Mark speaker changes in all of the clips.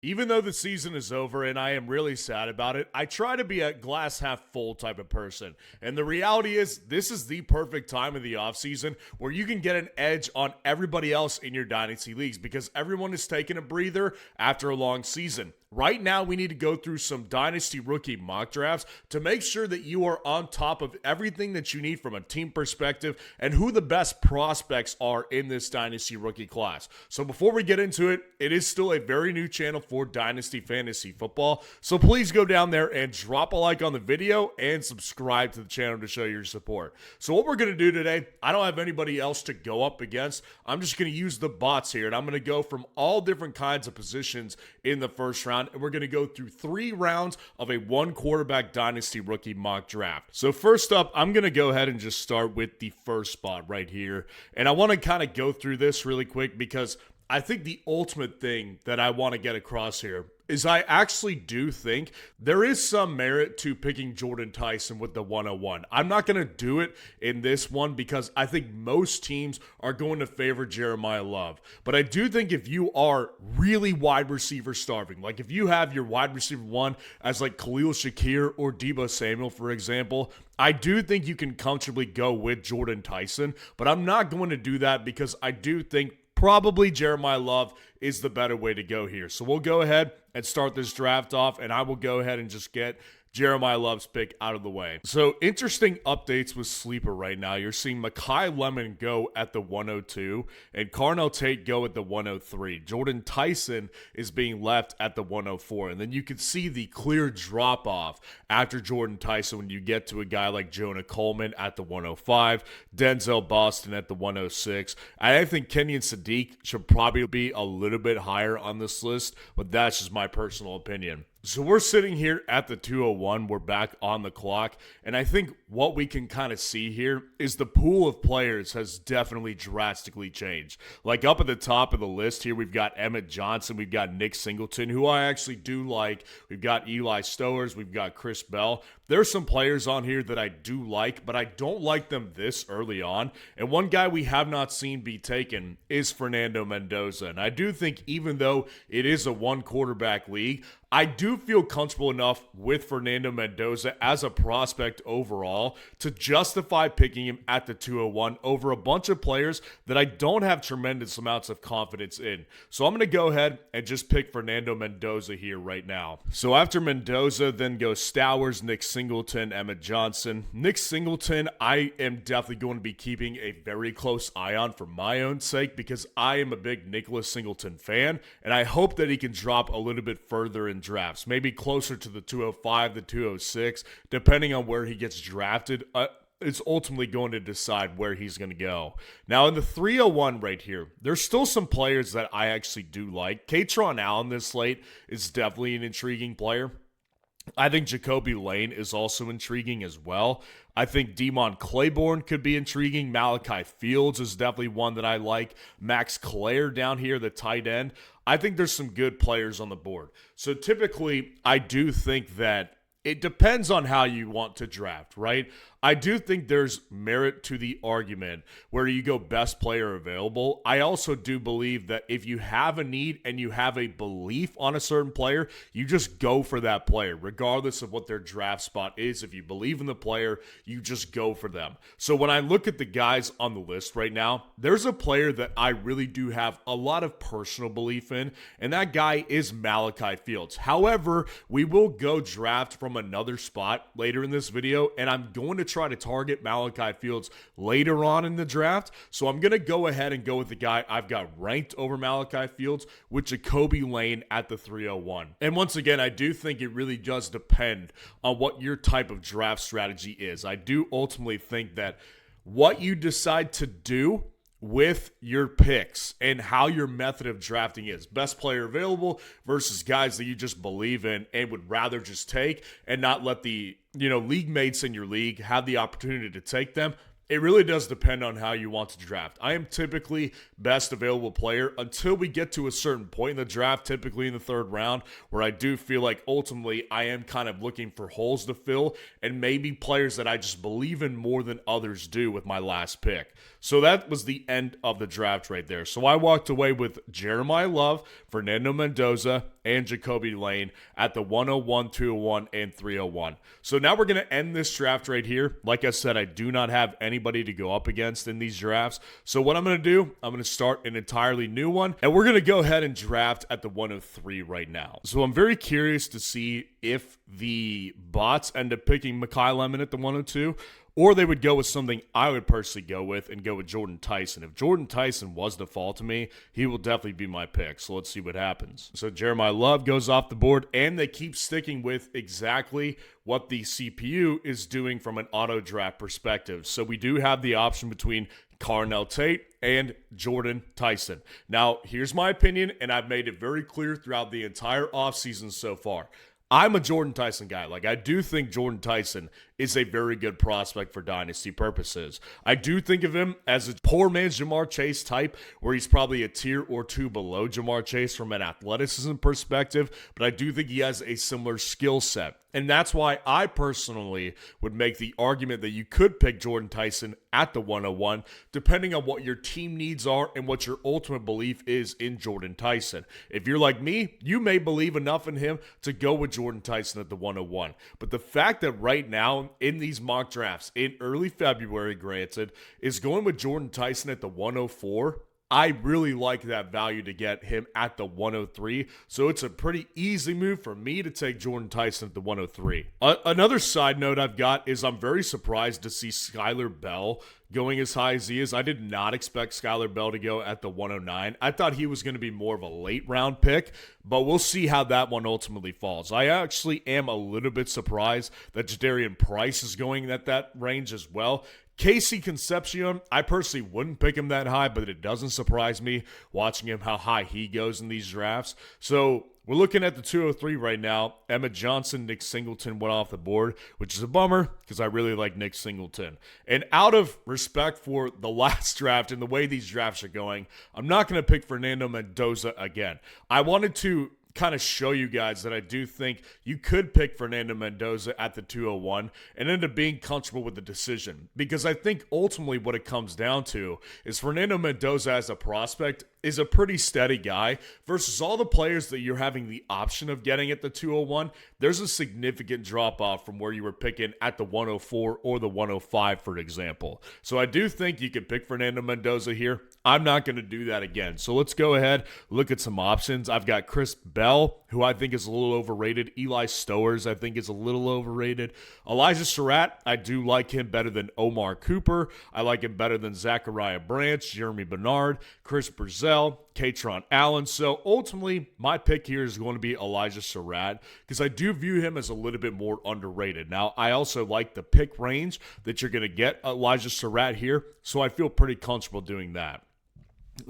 Speaker 1: Even though the season is over and I am really sad about it, I try to be a glass half full type of person. And the reality is, this is the perfect time of the offseason where you can get an edge on everybody else in your dynasty leagues because everyone is taking a breather after a long season. Right now, we need to go through some dynasty rookie mock drafts to make sure that you are on top of everything that you need from a team perspective and who the best prospects are in this dynasty rookie class. So before we get into it, it is still a very new channel for Dynasty Fantasy Football. So please go down there and drop a like on the video and subscribe to the channel to show your support. So what we're going to do today, I don't have anybody else to go up against. I'm just going to use the bots here, and I'm going to go from all different kinds of positions in the first round, and we're going to go through 3 rounds of a one quarterback dynasty rookie mock draft. So first up, I'm going to go ahead and just start with the first spot right here. And I want to kind of go through this really quick because I think the ultimate thing that I want to get across here is I actually do think there is some merit to picking Jordan Tyson with the 101. I'm not going to do it in this one because I think most teams are going to favor Jeremiah Love. But I do think if you are really wide receiver starving, like if you have your wide receiver 1 as like Khalil Shakir or Deebo Samuel, for example, I do think you can comfortably go with Jordan Tyson, but I'm not going to do that because I do think probably Jeremiah Love is the better way to go here. So we'll go ahead and start this draft off, and I will go ahead and just get Jeremiah Love's pick out of the way. So interesting updates with Sleeper right now. You're seeing Mekhi Lemon go at the 102 and Carnell Tate go at the 103. Jordan Tyson is being left at the 104. And then you can see the clear drop off after Jordan Tyson when you get to a guy like Jonah Coleman at the 105, Denzel Boston at the 106. I think Kenyon Sadiq should probably be a little bit higher on this list, but that's just my personal opinion. So we're sitting here at the 201. We're back on the clock. And I think what we can kind of see here is the pool of players has definitely drastically changed. Like up at the top of the list here, we've got Emmett Johnson. We've got Nick Singleton, who I actually do like. We've got Eli Stowers. We've got Chris Bell. There's some players on here that I do like, but I don't like them this early on. And one guy we have not seen be taken is Fernando Mendoza. And I do think even though it is a one quarterback league, I do feel comfortable enough with Fernando Mendoza as a prospect overall to justify picking him at the 201 over a bunch of players that I don't have tremendous amounts of confidence in. So I'm going to go ahead and just pick Fernando Mendoza here right now. So after Mendoza, then goes Stowers, Nick Singleton, Emmett Johnson. Nick Singleton, I am definitely going to be keeping a very close eye on for my own sake because I am a big Nicholas Singleton fan, and I hope that he can drop a little bit further in drafts, maybe closer to the 205, the 206, depending on where he gets drafted. It's ultimately going to decide where he's going to go. Now, in the 301 right here, there's still some players that I actually do like. Katron Allen this late is definitely an intriguing player. I think Jacoby Lane is also intriguing as well. I think Demon Claiborne could be intriguing. Malachi Fields is definitely one that I like. Max Clare down here, the tight end. I think there's some good players on the board. So typically, I do think that it depends on how you want to draft, right? I do think there's merit to the argument where you go best player available. I also do believe that if you have a need and you have a belief on a certain player, you just go for that player, regardless of what their draft spot is. If you believe in the player, you just go for them. So when I look at the guys on the list right now, there's a player that I really do have a lot of personal belief in, and that guy is Malachi Fields. However, we will go draft from another spot later in this video, and I'm going to try to target Malachi Fields later on in the draft. So I'm going to go ahead and go with the guy I've got ranked over Malachi Fields with Jacoby Lane at the 301. And once again, I do think it really does depend on what your type of draft strategy is. I do ultimately think that what you decide to do with your picks and how your method of drafting is. Best player available versus guys that you just believe in and would rather just take and not let the, league mates in your league have the opportunity to take them. It really does depend on how you want to draft. I am typically best available player until we get to a certain point in the draft, typically in the third round, where I do feel like ultimately I am kind of looking for holes to fill and maybe players that I just believe in more than others do with my last pick. So that was the end of the draft right there. So I walked away with Jeremiah Love, Fernando Mendoza, and Jacoby Lane at the 101, 201, and 301. So now we're going to end this draft right here. Like I said, I do not have anybody to go up against in these drafts. So what I'm going to do, I'm going to start an entirely new one, and we're going to go ahead and draft at the 103 right now. So I'm very curious to see if the bots end up picking Mekhi Lemon at the 102, or they would go with something I would personally go with and go with Jordan Tyson. If Jordan Tyson was to fall to me, he will definitely be my pick. So let's see what happens. So Jeremiah Love goes off the board, and they keep sticking with exactly what the CPU is doing from an auto draft perspective. So we do have the option between Carnell Tate and Jordan Tyson. Now, here's my opinion, and I've made it very clear throughout the entire offseason so far. I'm a Jordan Tyson guy. Like, I do think Jordan Tyson is a very good prospect for dynasty purposes. I do think of him as a poor man's Jamar Chase type, where he's probably a tier or two below Jamar Chase from an athleticism perspective, but I do think he has a similar skill set. And that's why I personally would make the argument that you could pick Jordan Tyson at the 101, depending on what your team needs are and what your ultimate belief is in Jordan Tyson. If you're like me, you may believe enough in him to go with Jordan Tyson at the 101. But the fact that right now in these mock drafts, in early February, granted, is going with Jordan Tyson at the 104, I really like that value to get him at the 103. So it's a pretty easy move for me to take Jordan Tyson at the 103. Another side note I've got is I'm very surprised to see Skylar Bell going as high as he is. I did not expect Skylar Bell to go at the 109. I thought he was going to be more of a late round pick, but we'll see how that one ultimately falls. I actually am a little bit surprised that Jadarian Price is going at that range as well. Casey Concepcion, I personally wouldn't pick him that high, but it doesn't surprise me watching him how high he goes in these drafts. So we're looking at the 203 right now. Emmett Johnson, Nick Singleton went off the board, which is a bummer because I really like Nick Singleton. And out of respect for the last draft and the way these drafts are going, I'm not going to pick Fernando Mendoza again. I wanted to kind of show you guys that I do think you could pick Fernando Mendoza at the 201 and end up being comfortable with the decision, because I think ultimately what it comes down to is Fernando Mendoza as a prospect is a pretty steady guy versus all the players that you're having the option of getting at the 201. There's a significant drop off from where you were picking at the 104 or the 105, for example. So I do think you could pick Fernando Mendoza here. I'm not going to do that again. So let's go ahead, look at some options. I've got Chris Bell, who I think is a little overrated. Eli Stowers, I think, is a little overrated. Elijah Surratt, I do like him better than Omar Cooper. I like him better than Zachariah Branch, Jeremy Bernard, Chris Brazell, Katron Allen. So ultimately, my pick here is going to be Elijah Surratt because I do view him as a little bit more underrated. Now, I also like the pick range that you're going to get Elijah Surratt here, so I feel pretty comfortable doing that.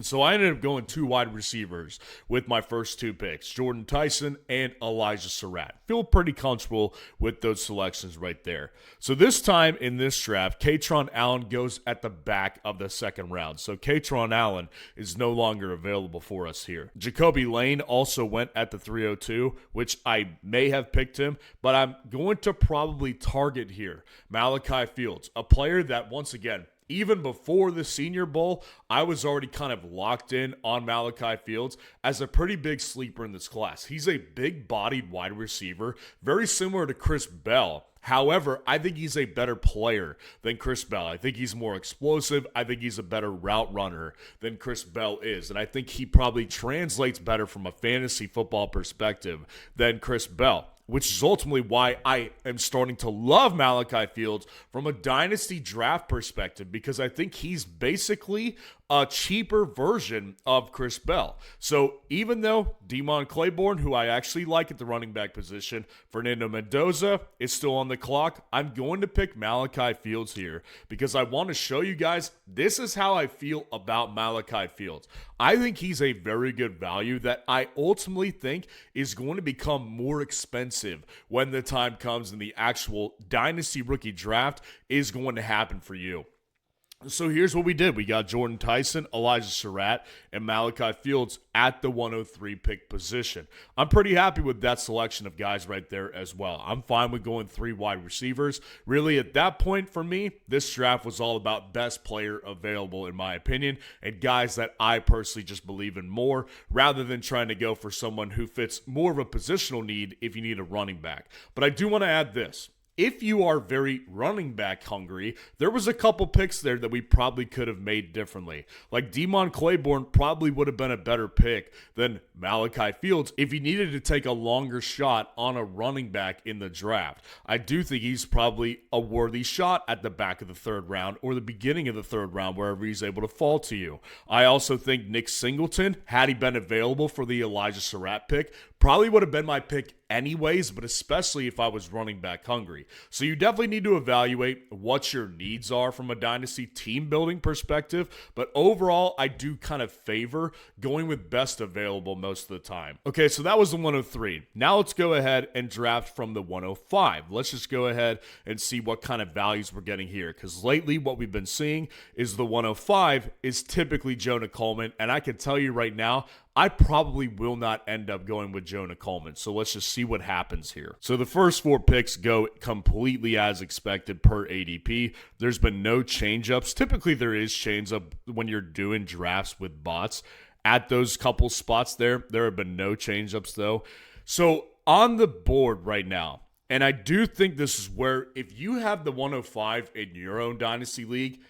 Speaker 1: So I ended up going two wide receivers with my first two picks, Jordan Tyson and Elijah Surratt. Feel pretty comfortable with those selections right there. So this time in this draft, Katron Allen goes at the back of the second round. So Katron Allen is no longer available for us here. Jacoby Lane also went at the 302, which I may have picked him, but I'm going to probably target here Malachi Fields, a player that, once again, even before the Senior Bowl, I was already kind of locked in on Malachi Fields as a pretty big sleeper in this class. He's a big-bodied wide receiver, very similar to Chris Bell. However, I think he's a better player than Chris Bell. I think he's more explosive. I think he's a better route runner than Chris Bell is. And I think he probably translates better from a fantasy football perspective than Chris Bell, which is ultimately why I am starting to love Malachi Fields from a dynasty draft perspective, because I think he's basically a cheaper version of Chris Bell. So even though Demond Claiborne, who I actually like at the running back position, Fernando Mendoza is still on the clock, I'm going to pick Malachi Fields here because I want to show you guys this is how I feel about Malachi Fields. I think he's a very good value that I ultimately think is going to become more expensive when the time comes and the actual dynasty rookie draft is going to happen for you. So here's what we did. We got Jordan Tyson, Elijah Surratt, and Malachi Fields at the 103 pick position. I'm pretty happy with that selection of guys right there as well. I'm fine with going 3 wide receivers. Really, at that point for me, this draft was all about best player available in my opinion, and guys that I personally just believe in more, rather than trying to go for someone who fits more of a positional need if you need a running back. But I do want to add this. If you are very running back hungry, there was a couple picks there that we probably could have made differently. Like Demond Claiborne probably would have been a better pick than Malachi Fields if you needed to take a longer shot on a running back in the draft. I do think he's probably a worthy shot at the back of the 3rd round or the beginning of the 3rd round, wherever he's able to fall to you. I also think Nick Singleton, had he been available for the Elijah Surratt pick, probably would have been my pick anyways, but especially if I was running back hungry. So you definitely need to evaluate what your needs are from a dynasty team building perspective, but overall, I do kind of favor going with best available most of the time. Okay, so that was the 103. Now let's go ahead and draft from the 105. Let's just go ahead and see what kind of values we're getting here, because lately what we've been seeing is the 105 is typically Jonah Coleman, and I can tell you right now, I probably will not end up going with Jonah Coleman. So let's just see what happens here. So the first 4 picks go completely as expected per ADP. There's been no change-ups. Typically there is change-up when you're doing drafts with bots. At those couple spots there have been no change-ups though. So on the board right now, and I do think this is where if you have the 105 in your own Dynasty League,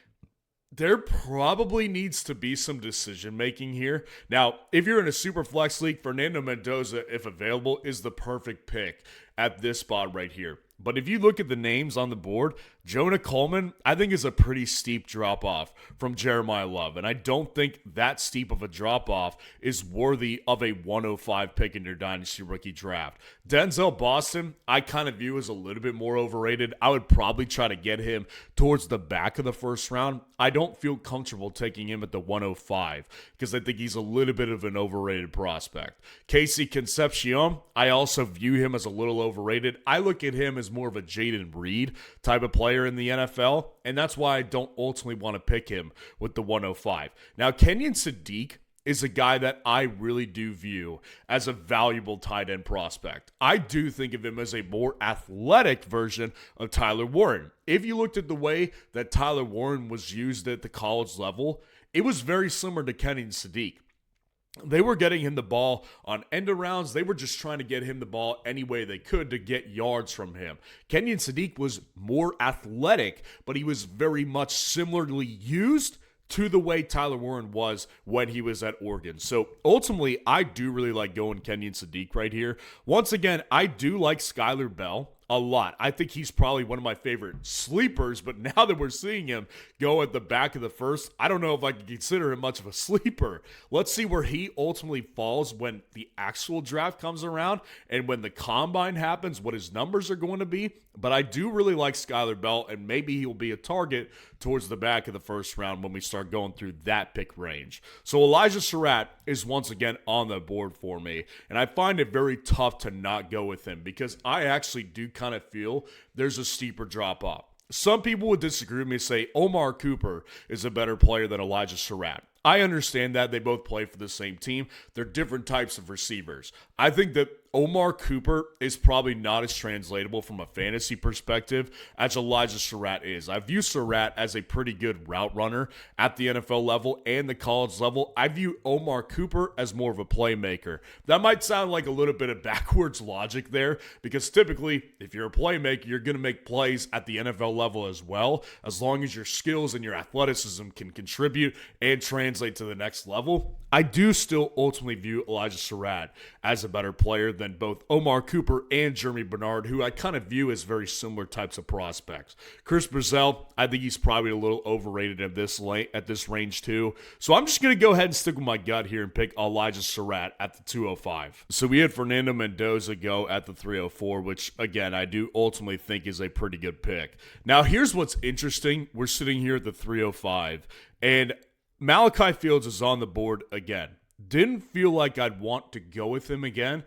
Speaker 1: there probably needs to be some decision making here. Now, if you're in a super flex league, Fernando Mendoza, if available, is the perfect pick at this spot right here. But if you look at the names on the board, Jonah Coleman, I think, is a pretty steep drop-off from Jeremiah Love. And I don't think that steep of a drop-off is worthy of a 105 pick in your Dynasty rookie draft. Denzel Boston, I kind of view as a little bit more overrated. I would probably try to get him towards the back of the 1st round. I don't feel comfortable taking him at the 105 because I think he's a little bit of an overrated prospect. Casey Concepcion, I also view him as a little overrated. I look at him as more of a Jaden Reed type of player in the NFL, and that's why I don't ultimately want to pick him with the 105. Now, Kenyon Sadiq is a guy that I really do view as a valuable tight end prospect. I do think of him as a more athletic version of Tyler Warren. If you looked at the way that Tyler Warren was used at the college level, it was very similar to Kenyon Sadiq. They were getting him the ball on end arounds. They were just trying to get him the ball any way they could to get yards from him. Kenyon Sadiq was more athletic, but he was very much similarly used to the way Tyler Warren was when he was at Oregon. So ultimately, I do really like going Kenyon Sadiq right here. Once again, I do like Skylar Bell a lot. I think he's probably one of my favorite sleepers, but now that we're seeing him go at the back of the 1st, I don't know if I can consider him much of a sleeper. Let's see where he ultimately falls when the actual draft comes around and when the combine happens, what his numbers are going to be. But I do really like Skylar Bell, and maybe he'll be a target towards the back of the 1st round when we start going through that pick range. So Elijah Surratt is once again on the board for me, and I find it very tough to not go with him because I actually do kind of feel there's a steeper drop off. Some people would disagree with me and say Omar Cooper is a better player than Elijah Surratt. I understand that they both play for the same team. They're different types of receivers. I think that Omar Cooper is probably not as translatable from a fantasy perspective as Elijah Surratt is. I view Surratt as a pretty good route runner at the NFL level and the college level. I view Omar Cooper as more of a playmaker. That might sound like a little bit of backwards logic there because typically if you're a playmaker, you're going to make plays at the NFL level as well, as long as your skills and your athleticism can contribute and translate to the next level. I do still ultimately view Elijah Surratt as a better player than both Omar Cooper and Jeremy Bernard, who I kind of view as very similar types of prospects. Chris Brazell, I think he's probably a little overrated at this range too. So I'm just going to go ahead and stick with my gut here and pick Elijah Surratt at the 205. So we had Fernando Mendoza go at the 304, which again, I do ultimately think is a pretty good pick. Now here's what's interesting. We're sitting here at the 305 and Malachi Fields is on the board again. Didn't feel like I'd want to go with him again,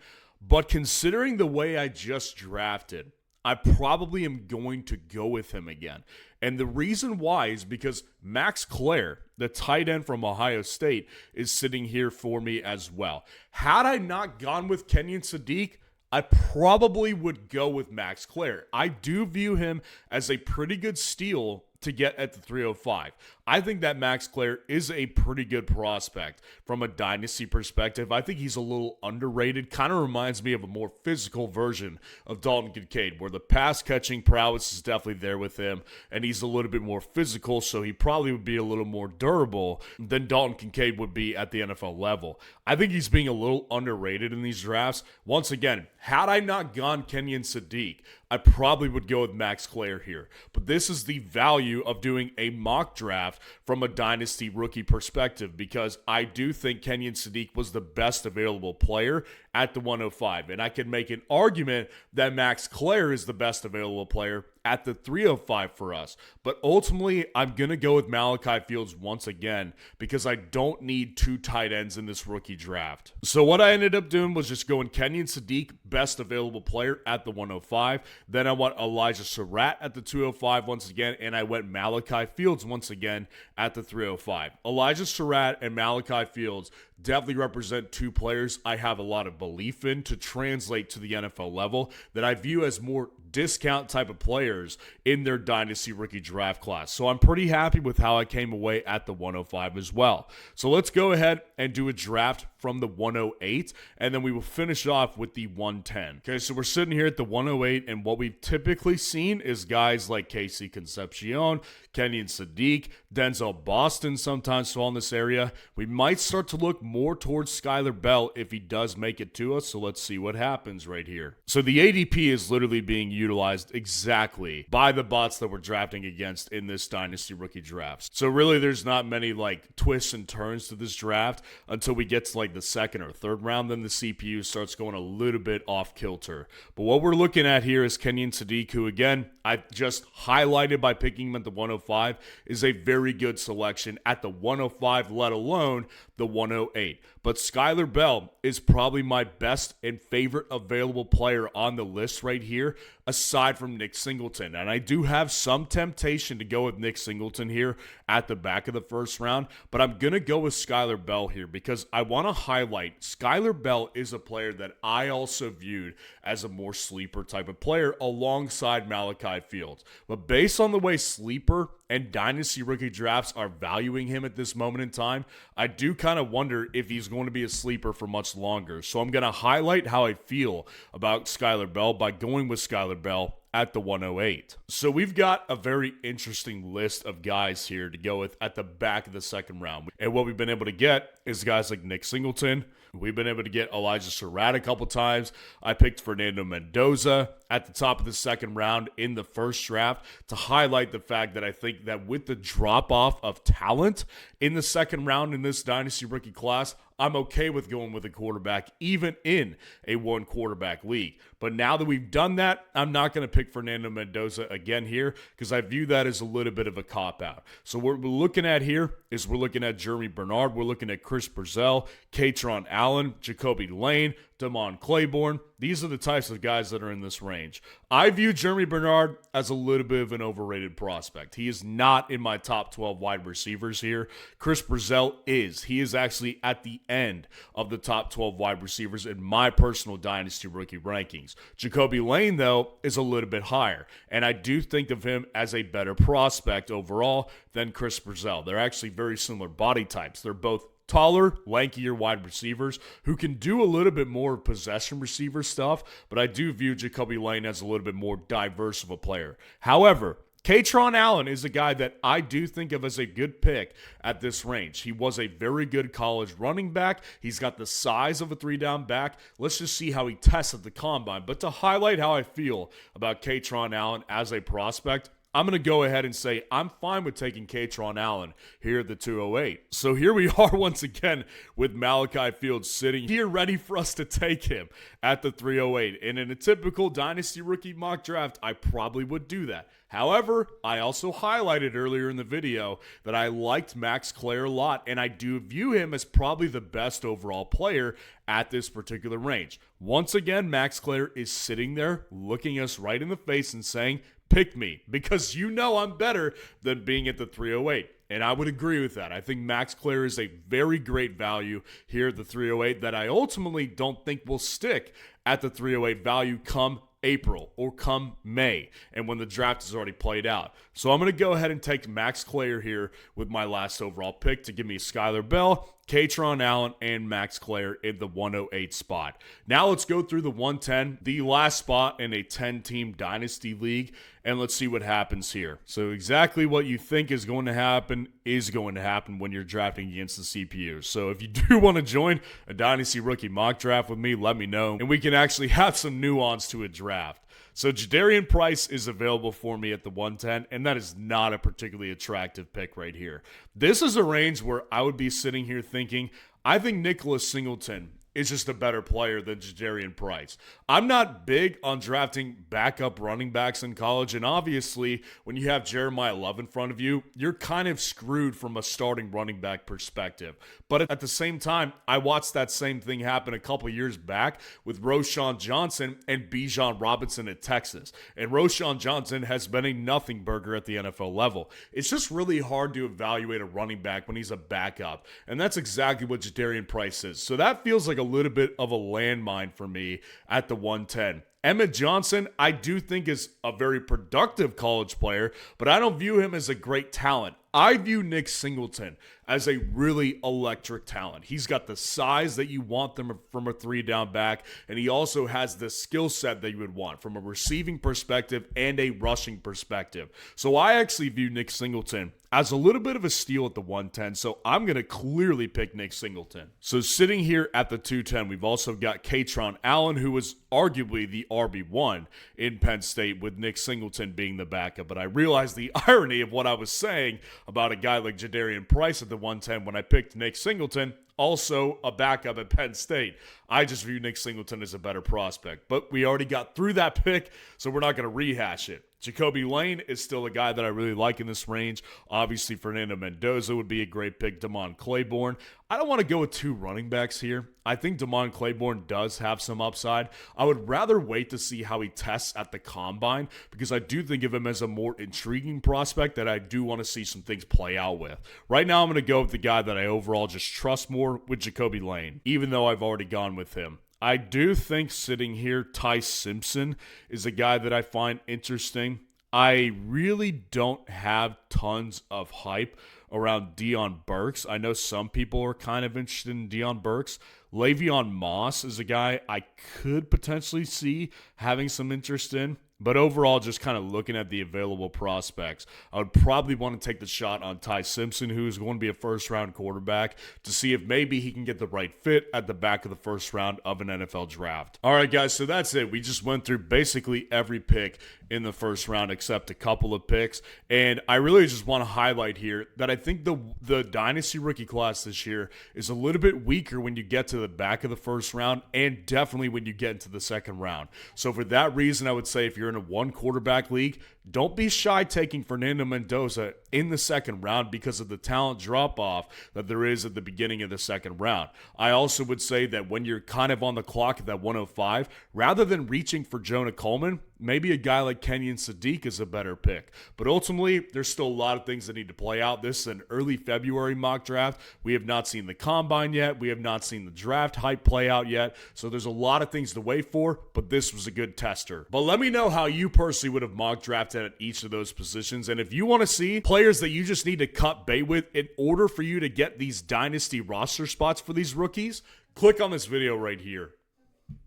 Speaker 1: but considering the way I just drafted, I probably am going to go with him again. And the reason why is because Max Clare, the tight end from Ohio State, is sitting here for me as well. Had I not gone with Kenyon Sadiq, I probably would go with Max Clare. I do view him as a pretty good steal to get at the 305. I think that Max Clare is a pretty good prospect from a dynasty perspective. I think he's a little underrated. Kind of reminds me of a more physical version of Dalton Kincaid, where the pass catching prowess is definitely there with him, and he's a little bit more physical, so he probably would be a little more durable than Dalton Kincaid would be at the NFL level. I think he's being a little underrated in these drafts. Once again, had I not gone Kenyon Sadiq, I probably would go with Max Clare here. But this is the value of doing a mock draft from a dynasty rookie perspective, because I do think Kenyon Sadiq was the best available player at the 105. And I can make an argument that Max Clare is the best available player at the 305 for us. But ultimately, I'm going to go with Malachi Fields once again because I don't need two tight ends in this rookie draft. So what I ended up doing was just going Kenyon Sadiq, best available player at the 105. Then I went Elijah Surratt at the 205 once again, and I went Malachi Fields once again at the 305. Elijah Surratt and Malachi Fields definitely represent two players I have a lot of belief in to translate to the NFL level that I view as more discount type of players in their dynasty rookie draft class. So I'm pretty happy with how I came away at the 105 as well. So let's go ahead and do a draft from the 108, and then we will finish off with the 110. Okay, so we're sitting here at the 108, and what we've typically seen is guys like Casey Concepcion, Kenyon Sadiq, Denzel Boston sometimes fall in this area. We might start to look more towards Skylar Bell if he does make it to us, so let's see what happens right here. So the ADP is literally being utilized exactly by the bots that we're drafting against in this dynasty rookie draft. So really there's not many like twists and turns to this draft until we get to like the second or third round. Then the CPU starts going a little bit off kilter. But what we're looking at here is Kenyon Sadiq, who again I just highlighted by picking him at the 105 is a very good selection at the 105, let alone the 108. But Skylar Bell is probably my best and favorite available player on the list right here, aside from Nick Singleton. And I do have some temptation to go with Nick Singleton here at the back of the first round, but I'm going to go with Skylar Bell here because I want to highlight Skylar Bell is a player that I also viewed as a more sleeper type of player alongside Malachi Fields. But based on the way sleeper and dynasty rookie drafts are valuing him at this moment in time, I do kind of wonder if he's going to be a sleeper for much longer. So I'm going to highlight how I feel about Skylar Bell by going with Skylar Bell at the 108. So we've got a very interesting list of guys here to go with at the back of the second round. And what we've been able to get is guys like Nick Singleton. We've been able to get Elijah Surratt a couple times. I picked Fernando Mendoza at the top of the second round in the first draft to highlight the fact that I think that with the drop-off of talent in the second round in this dynasty rookie class, I'm okay with going with a quarterback even in a one quarterback league. But now that we've done that, I'm not going to pick Fernando Mendoza again here because I view that as a little bit of a cop-out. So what we're looking at here is we're looking at Jeremy Bernard, we're looking at Chris Brazell, Katron Allen, Jacoby Lane, Damon Claiborne. These are the types of guys that are in this range. I view Jeremy Bernard as a little bit of an overrated prospect. He is not in my top 12 wide receivers here. Chris Brazell is. He is actually at the end of the top 12 wide receivers in my personal dynasty rookie rankings. Jacoby Lane, though, is a little bit higher, and I do think of him as a better prospect overall than Chris Brazell. They're actually very similar body types. They're both taller, lankier wide receivers who can do a little bit more possession receiver stuff, but I do view Jacoby Lane as a little bit more diverse of a player. However, Katron Allen is a guy that I do think of as a good pick at this range. He was a very good college running back. He's got the size of a three-down back. Let's just see how he tests at the combine. But to highlight how I feel about Katron Allen as a prospect, I'm going to go ahead and say I'm fine with taking Kaytron Allen here at the 208. So here we are once again with Malachi Fields sitting here ready for us to take him at the 308. And in a typical Dynasty rookie mock draft, I probably would do that. However, I also highlighted earlier in the video that I liked Max Clare a lot, and I do view him as probably the best overall player at this particular range. Once again, Max Clare is sitting there looking us right in the face and saying, pick me, because you know I'm better than being at the 308. And I would agree with that. I think Max Clare is a very great value here at the 308 that I ultimately don't think will stick at the 308 value come April or come May, and when the draft is already played out. So I'm going to go ahead and take Max Clare here with my last overall pick to give me Skylar Bell, Kaytron Allen, and Max Clare in the 108 spot. Now let's go through the 110, the last spot in a 10-team Dynasty League, and let's see what happens here. So exactly what you think is going to happen when you're drafting against the CPU. So if you do want to join a Dynasty Rookie mock draft with me, let me know, and we can actually have some nuance to a draft. So Jadarian Price is available for me at the 110, and that is not a particularly attractive pick right here. This is a range where I would be sitting here thinking, I think Nicholas Singleton is just a better player than Jadarian Price. I'm not big on drafting backup running backs in college, and obviously when you have Jeremiah Love in front of you, you're kind of screwed from a starting running back perspective. But at the same time, I watched that same thing happen a couple years back with Roschon Johnson and Bijan Robinson at Texas. And Roschon Johnson has been a nothing burger at the NFL level. It's just really hard to evaluate a running back when he's a backup, and that's exactly what Jadarian Price is. So that feels like a little bit of a landmine for me at the 110. Emmett Johnson, I do think is a very productive college player, but I don't view him as a great talent. I view Nick Singleton as a really electric talent. He's got the size that you want from a 3-down back, and he also has the skill set that you would want from a receiving perspective and a rushing perspective. So I actually view Nick Singleton as a little bit of a steal at the 110, so I'm going to clearly pick Nick Singleton. So sitting here at the 210, we've also got Kaytron Allen, who was arguably the RB1 in Penn State, with Nick Singleton being the backup. But I realized the irony of what I was saying about a guy like Jadarian Price at the 110 when I picked Nick Singleton, also a backup at Penn State. I just view Nick Singleton as a better prospect. But we already got through that pick, so we're not going to rehash it. Jacoby Lane is still a guy that I really like in this range. Obviously, Fernando Mendoza would be a great pick. Damon Claiborne. I don't want to go with two running backs here. I think Damon Claiborne does have some upside. I would rather wait to see how he tests at the combine, because I do think of him as a more intriguing prospect that I do want to see some things play out with. Right now, I'm going to go with the guy that I overall just trust more with Jacoby Lane, even though I've already gone with him. I do think sitting here, Ty Simpson is a guy that I find interesting. I really don't have tons of hype around Deion Burks. I know some people are kind of interested in Deion Burks. Le'Veon Moss is a guy I could potentially see having some interest in. But overall, just kind of looking at the available prospects, I would probably want to take the shot on Ty Simpson, who is going to be a first-round quarterback, to see if maybe he can get the right fit at the back of the first round of an NFL draft. All right, guys, so that's it. We just went through basically every pick in the first round except a couple of picks. And I really just want to highlight here that I think the Dynasty rookie class this year is a little bit weaker when you get to the back of the first round, and definitely when you get into the second round. So for that reason, I would say if you're in a one quarterback league, don't be shy taking Fernando Mendoza in the second round because of the talent drop-off that there is at the beginning of the second round. I also would say that when you're kind of on the clock at that 105, rather than reaching for Jonah Coleman, maybe a guy like Kenyon Sadiq is a better pick. But ultimately, there's still a lot of things that need to play out. This is an early February mock draft. We have not seen the combine yet. We have not seen the draft hype play out yet. So there's a lot of things to wait for, but this was a good tester. But let me know how you personally would have mock drafted at each of those positions. And if you want to see players that you just need to cut bait with in order for you to get these dynasty roster spots for these rookies, click on this video right here.